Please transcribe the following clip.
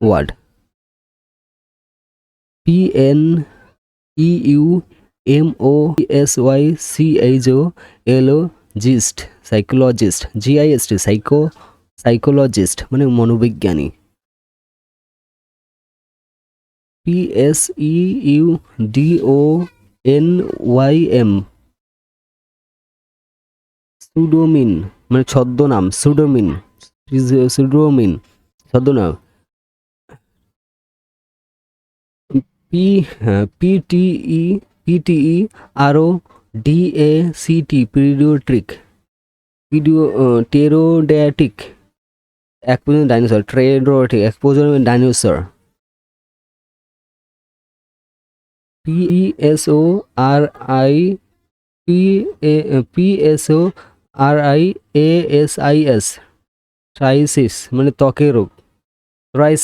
Word. PNEUMOPSYCHO psychologist, GIST psychologist মানে মনোবিজ্ঞানী। PSEUDONYM সুডোমিন মানে ছদ্মনাম, সুডোমিন ছদ্মনাম। PTE আরও DACT পিডিয়াট্রিক টেরোড্যাটিক এক পর্যন্ত ডাইনোসর, ট্রেডোটিক এক পর্যন্ত ডাইনোসর। PSORIASIS ট্রাইসিস মানে ত্বকের রোগ, ট্রাইসিস।